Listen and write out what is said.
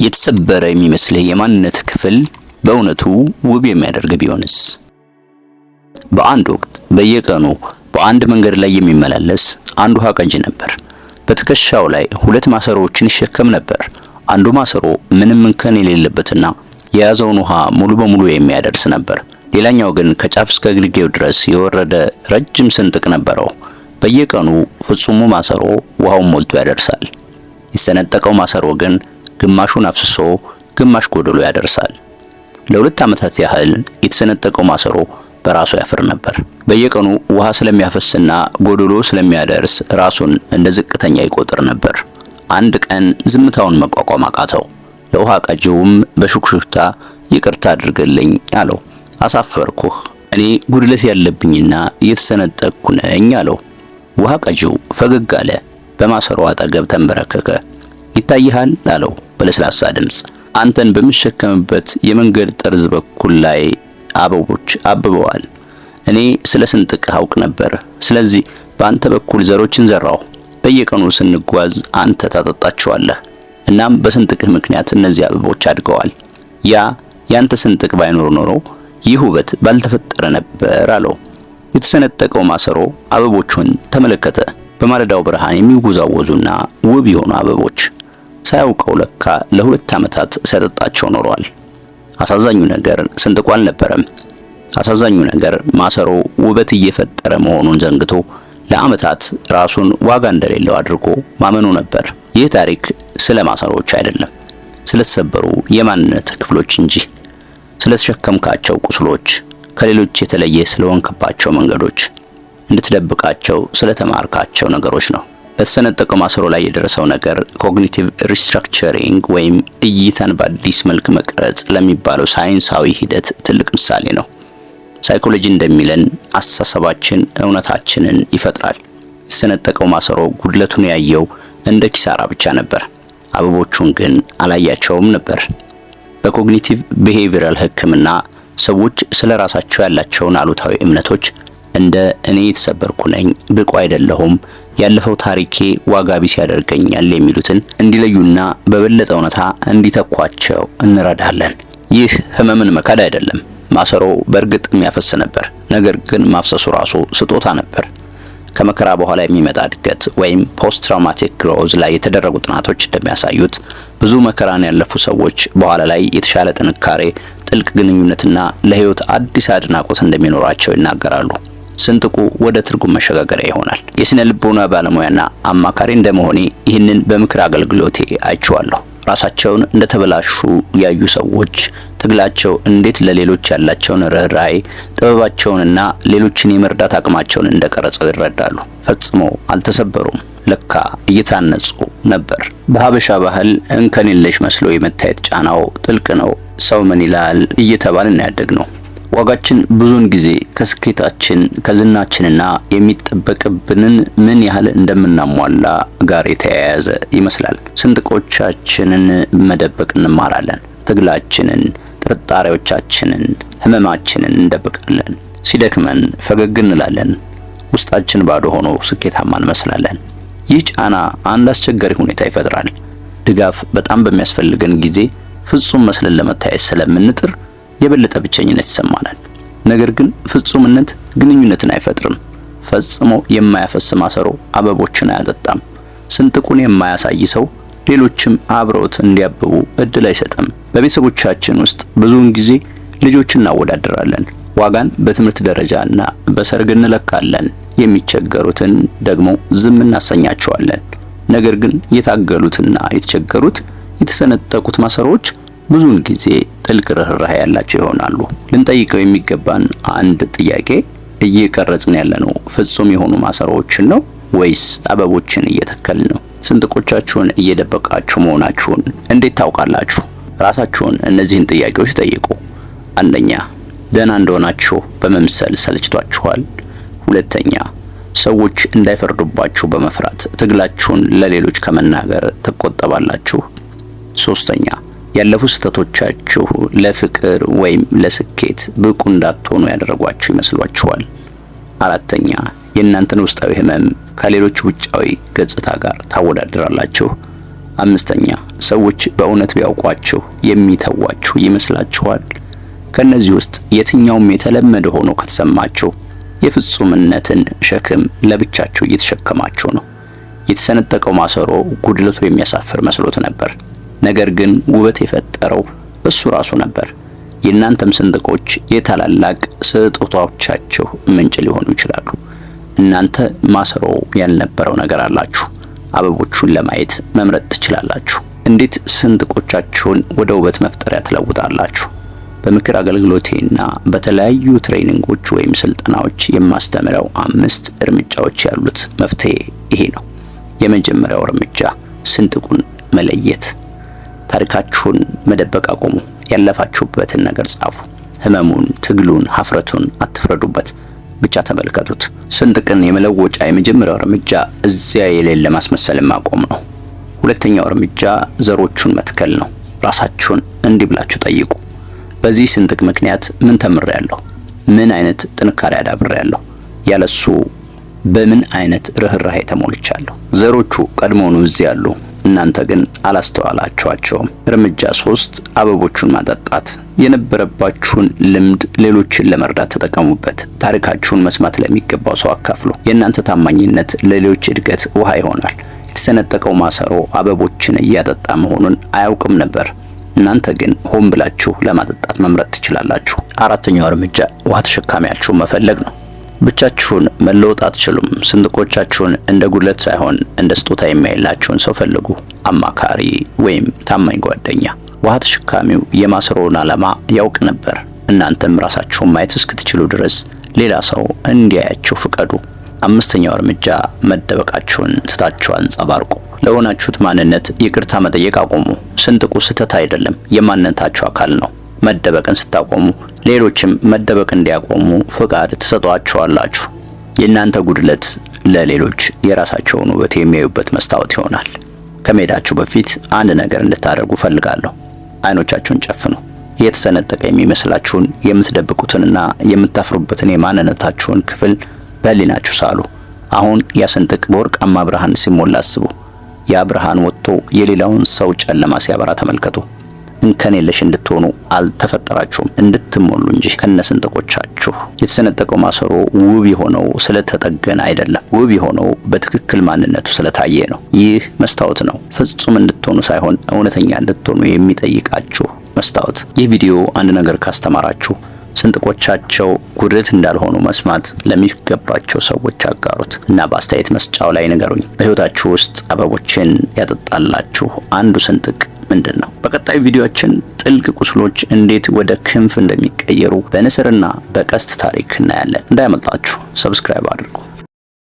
የተሰበረ የሚመስልህ የማንነት ክፍል በእውነቱ ውብ የሚያደርግ ቢሆንስ? በአንድ ወቅት በየቀኑ በአንድ መንገድ ላይ የሚመላለስ አንድ ውሃ ቀጂ ነበር። በትከሻው ላይ 2 ማሰሮዎችን ይሸከም ነበር። አንዱ ማሰሮ ምንም እንከን የሌለበትና የያዘውን ውሃ ሙሉ በሙሉ የሚያደርስ ነበር። ሌላኛው ግን ከጫፍ እስከ ግርጌው ድረስ የወረደ ረጅም ስንጥቅ ነበረው። በየቀኑ ፍጹሙ ማሰሮ ውሃውን ሞልቶ ያደርሳል። የሰነጠቀው ማሰሮ ግን ግማሹን አፍስሶ ግማሽ ጎደሎ ያደርሳል። ለ2 ዓመታት ያህል የተሰነጠቀው ማሰሮ በራሱ ያፍር ነበር። በየቀኑ ውሃ ስለሚያፈስና ጎደሎ ስለሚያደርስ ራሱን እንደ ዝቅተኛ ይቆጥር ነበር። አንድ ቀን ዝምታውን መቋቋም አቃተው። ለውሃ ቀጂውም በሹክሹክታ ይቅርታ አድርግልኝ አለው። አሳፈርኩህ፣ እኔ ጉድለት ያለብኝና የተሰነጠቅኩ ነኝ አለው። ውሃ ቀጂው ፈገግ አለ። በማሰሮ አጠገብ ተንበረከከ። ይታይሃል አለው በለስላሳ ድምፅ። አንተን በምሸከምበት የመንገድ ጠርዝ በኩል ላይ አበቦች አብበዋል። እኔ ስለ ስንጥቅህ አውቅ ነበር። ስለዚህ በአንተ በኩል ዘሮችን ዘራሁ። በየቀኑ ስንጓዝ አንተ ታጠጣቸዋለህ። እናም በስንጥቅህ ምክንያት እነዚህ አበቦች አድገዋል። ያንተ ስንጥቅ ባይኖር ኖሮ ይህ ውበት ባልተፈጠረ ነበር አለው። የተሰነጠቀው ማሰሮ አበቦቹን ተመለከተ። በማለዳው ብርሃን የሚወዛወዙና ውብ የሆኑ አበቦች። ሳያውቀው ለካ ለ2 ዓመታት ሲያጠጣቸው ኖሯል። አሳዛኙ ነገር ስንጥቁ አልነበረም። አሳዛኙ ነገር ማሰሮ ውበት እየፈጠረ መሆኑን ዘንግቶ ለዓመታት ራሱን ዋጋ እንደሌለው አድርጎ ማመኑ ነበር። ይህ ታሪክ ስለ ማሰሮዎች አይደለም፣ ስለተሰበሩ የማንነት ክፍሎች እንጂ፣ ስለተሸከምካቸው ቁስሎች፣ ከሌሎች የተለየ ስለሆንክባቸው መንገዶች፣ እንድትደብቃቸው ስለተማርካቸው ነገሮች ነው። በተሰነጠቀው ማሰሮ ላይ የደረሰው ነገር ኮግኒቲቭ ሪስትራክቸሪንግ ወይም እይታን በአዲስ መልክ መቅረጽ ለሚባለው ሳይንሳዊ ሂደት ትልቅ ምሳሌ ነው። ሳይኮሎጂ እንደሚለን አስተሳሰባችን እውነታችንን ይፈጥራል። የተሰነጠቀው ማሰሮ ጉድለቱን ያየው እንደ ኪሳራ ብቻ ነበር። አበቦቹን ግን አላያቸውም ነበር። በኮግኒቲቭ ቢሄቪየራል ሕክምና ሰዎች ስለ ራሳቸው ያላቸውን አሉታዊ እምነቶች እንደ እኔ የተሰበርኩ ነኝ፣ ብቁ አይደለሁም፣ ያለፈው ታሪኬ ዋጋ ቢስ ያደርገኛል የሚሉትን እንዲለዩና በበለጠ እውነታ እንዲተኳቸው እንረዳለን። ይህ ህመምን መካድ አይደለም። ማሰሮ በእርግጥ የሚያፈስ ነበር፣ ነገር ግን ማፍሰሱ ራሱ ስጦታ ነበር። ከመከራ በኋላ የሚመጣ እድገት ወይም ፖስት ትራውማቲክ ግሮዝ ላይ የተደረጉ ጥናቶች እንደሚያሳዩት ብዙ መከራን ያለፉ ሰዎች በኋላ ላይ የተሻለ ጥንካሬ፣ ጥልቅ ግንኙነትና ለህይወት አዲስ አድናቆት እንደሚኖራቸው ይናገራሉ። ስንጥቁ ወደ ትርጉም መሸጋገሪያ ይሆናል። የስነ ልቦና ባለሙያና አማካሪ እንደመሆኔ ይህንን በምክር አገልግሎቴ አይቼዋለሁ። ራሳቸውን እንደተበላሹ ያዩ ሰዎች ትግላቸው እንዴት ለሌሎች ያላቸውን ርህራሄ፣ ጥበባቸውንና ሌሎችን የመርዳት አቅማቸውን እንደቀረጸው ይረዳሉ። ፈጽሞ አልተሰበሩም። ለካ እየታነጹ ነበር። በሀበሻ ባህል እንከን የለሽ መስሎ የመታየት ጫናው ጥልቅ ነው። ሰው ምን ይላል እየተባልን ያደግነው። ዋጋችን ብዙውን ጊዜ ከስኬታችን ከዝናችንና የሚጠበቅብንን ምን ያህል እንደምናሟላ ጋር የተያያዘ ይመስላል። ስንጥቆቻችንን መደበቅ እንማራለን። ትግላችንን፣ ጥርጣሬዎቻችንን፣ ህመማችንን እንደብቃለን። ሲደክመን ፈገግ እንላለን። ውስጣችን ባዶ ሆኖ ስኬታማ እንመስላለን። ይህ ጫና አንድ አስቸጋሪ ሁኔታ ይፈጥራል። ድጋፍ በጣም በሚያስፈልገን ጊዜ ፍጹም መስለን ለመታየት ስለምንጥር የበለጠ ብቸኝነት ይሰማናል። ነገር ግን ፍጹምነት ግንኙነትን አይፈጥርም። ፈጽሞ የማያፈስ ማሰሮ አበቦችን አያጠጣም። ስንጥቁን የማያሳይ ሰው ሌሎችም አብረውት እንዲያብቡ እድል አይሰጥም። በቤተሰቦቻችን ውስጥ ብዙውን ጊዜ ልጆችን እናወዳደራለን። ዋጋን በትምህርት ደረጃና በሰርግ እንለካለን። የሚቸገሩትን ደግሞ ዝም እናሰኛቸዋለን። ነገር ግን የታገሉትና የተቸገሩት የተሰነጠቁት ማሰሮዎች ብዙውን ጊዜ ጥልቅ ርህራሄ ያላቸው ይሆናሉ። ልንጠይቀው የሚገባን አንድ ጥያቄ፣ እየቀረጽን ያለነው ፍጹም የሆኑ ማሰሮዎችን ነው ወይስ አበቦችን እየተከልን ነው? ስንጥቆቻችሁን እየደበቃችሁ መሆናችሁን እንዴት ታውቃላችሁ? ራሳችሁን እነዚህን ጥያቄዎች ጠይቁ። አንደኛ፣ ደህና እንደሆናችሁ በመምሰል ሰልችቷችኋል? ሁለተኛ፣ ሰዎች እንዳይፈርዱባችሁ በመፍራት ትግላችሁን ለሌሎች ከመናገር ትቆጠባላችሁ? ሶስተኛ፣ ያለፉ ስህተቶቻችሁ ለፍቅር ወይም ለስኬት ብቁ እንዳትሆኑ ያደረጓችሁ ይመስሏችኋል? አራተኛ፣ የእናንተን ውስጣዊ ህመም ከሌሎች ውጫዊ ገጽታ ጋር ታወዳድራላችሁ? አምስተኛ ሰዎች በእውነት ቢያውቋችሁ የሚተዋችሁ ይመስላችኋል? ከነዚህ ውስጥ የትኛውም የተለመደ ሆኖ ከተሰማችሁ የፍጹምነትን ሸክም ለብቻችሁ እየተሸከማችሁ ነው። የተሰነጠቀው ማሰሮ ጉድለቱ የሚያሳፍር መስሎት ነበር። ነገር ግን ውበት የፈጠረው እሱ ራሱ ነበር። የእናንተም ስንጥቆች የታላላቅ ስጦታዎቻችሁ ምንጭ ሊሆኑ ይችላሉ። እናንተ ማሰሮ ያልነበረው ነገር አላችሁ። አበቦቹን ለማየት መምረጥ ትችላላችሁ። እንዴት ስንጥቆቻችሁን ወደ ውበት መፍጠሪያ ትለውጣላችሁ? በምክር አገልግሎቴና በተለያዩ ትሬኒንጎች ወይም ስልጠናዎች የማስተምረው 5 እርምጃዎች ያሉት መፍትሄ ይሄ ነው። የመጀመሪያው እርምጃ ስንጥቁን መለየት። ታሪካችሁን መደበቅ አቁሙ። ያለፋችሁበትን ነገር ጻፉ። ህመሙን፣ ትግሉን፣ ሀፍረቱን አትፍረዱበት፣ ብቻ ተመልከቱት። ስንጥቅን የመለወጫ የመጀመሪያው እርምጃ እዚያ የሌለ ማስመሰልን ማቆም ነው። ሁለተኛው እርምጃ ዘሮቹን መትከል ነው። ራሳችሁን እንዲህ ብላችሁ ጠይቁ። በዚህ ስንጥቅ ምክንያት ምን ተምሬያለሁ? ምን አይነት ጥንካሬ አዳብሬያለሁ? ያለሱ በምን አይነት ርህራሄ ተሞልቻለሁ? ዘሮቹ ቀድሞውኑ እዚህ ያሉ፣ እናንተ ግን አላስተዋላችኋቸውም። እርምጃ 3 አበቦቹን ማጠጣት። የነበረባችሁን ልምድ ሌሎችን ለመርዳት ተጠቀሙበት። ታሪካችሁን መስማት ለሚገባው ሰው አካፍሉ። የእናንተ ታማኝነት ለሌሎች እድገት ውሃ ይሆናል። የተሰነጠቀው ማሰሮ አበቦችን እያጠጣ መሆኑን አያውቅም ነበር። እናንተ ግን ሆን ብላችሁ ለማጠጣት መምረጥ ትችላላችሁ። አራተኛው እርምጃ ውሃ ተሸካሚያችሁን መፈለግ ነው። ብቻችሁን መለወጥ አትችሉም። ስንጥቆቻችሁን እንደ ጉድለት ሳይሆን እንደ ስጦታ የሚያይላችሁን ሰው ፈልጉ። አማካሪ ወይም ታማኝ ጓደኛ። ውሃ ተሸካሚው የማሰሮውን ዓላማ ያውቅ ነበር። እናንተም ራሳችሁን ማየት እስክትችሉ ድረስ ሌላ ሰው እንዲያያችሁ ፍቀዱ። አምስተኛው እርምጃ መደበቃችሁን ትታችሁ አንጸባርቁ። ለሆናችሁት ማንነት ይቅርታ መጠየቅ አቁሙ። ስንጥቁ ስህተት አይደለም፣ የማንነታችሁ አካል ነው። መደበቅን ስታቆሙ ሌሎችም መደበቅ እንዲያቆሙ ፍቃድ ትሰጧቸዋላችሁ። የእናንተ ጉድለት ለሌሎች የራሳቸውን ውበት የሚያዩበት መስታወት ይሆናል። ከመሄዳችሁ በፊት አንድ ነገር እንድታደርጉ ፈልጋለሁ። አይኖቻችሁን ጨፍኑ። የተሰነጠቀ የሚመስላችሁን የምትደብቁትንና የምታፍሩበትን የማንነታችሁን ክፍል በህሊናችሁ ሳሉ። አሁን ያ ስንጥቅ በወርቃማ ብርሃን ሲሞላ አስቡ። ያ ብርሃን ወጥቶ የሌላውን ሰው ጨለማ ሲያበራ ተመልከቱ። እንከን የለሽ እንድትሆኑ አልተፈጠራችሁም፣ እንድትሞሉ እንጂ ከነስንጥቆቻችሁ። የተሰነጠቀው ማሰሮ ውብ የሆነው ስለተጠገነ አይደለም፣ ውብ የሆነው በትክክል ማንነቱ ስለታየ ነው። ይህ መስታወት ነው፣ ፍጹም እንድትሆኑ ሳይሆን እውነተኛ እንድትሆኑ የሚጠይቃችሁ መስታወት። ይህ ቪዲዮ አንድ ነገር ካስተማራችሁ ስንጥቆቻቸው ጉድለት እንዳልሆኑ መስማት ለሚገባቸው ሰዎች አጋሩት እና በአስተያየት መስጫው ላይ ንገሩኝ። በህይወታችሁ ውስጥ አበቦችን ያጠጣላችሁ አንዱ ስንጥቅ ምንድን ነው? በቀጣዩ ቪዲዮአችን ጥልቅ ቁስሎች እንዴት ወደ ክንፍ እንደሚቀየሩ በንስርና በቀስት ታሪክ እናያለን። እንዳያመልጣችሁ ሰብስክራይብ አድርጉ።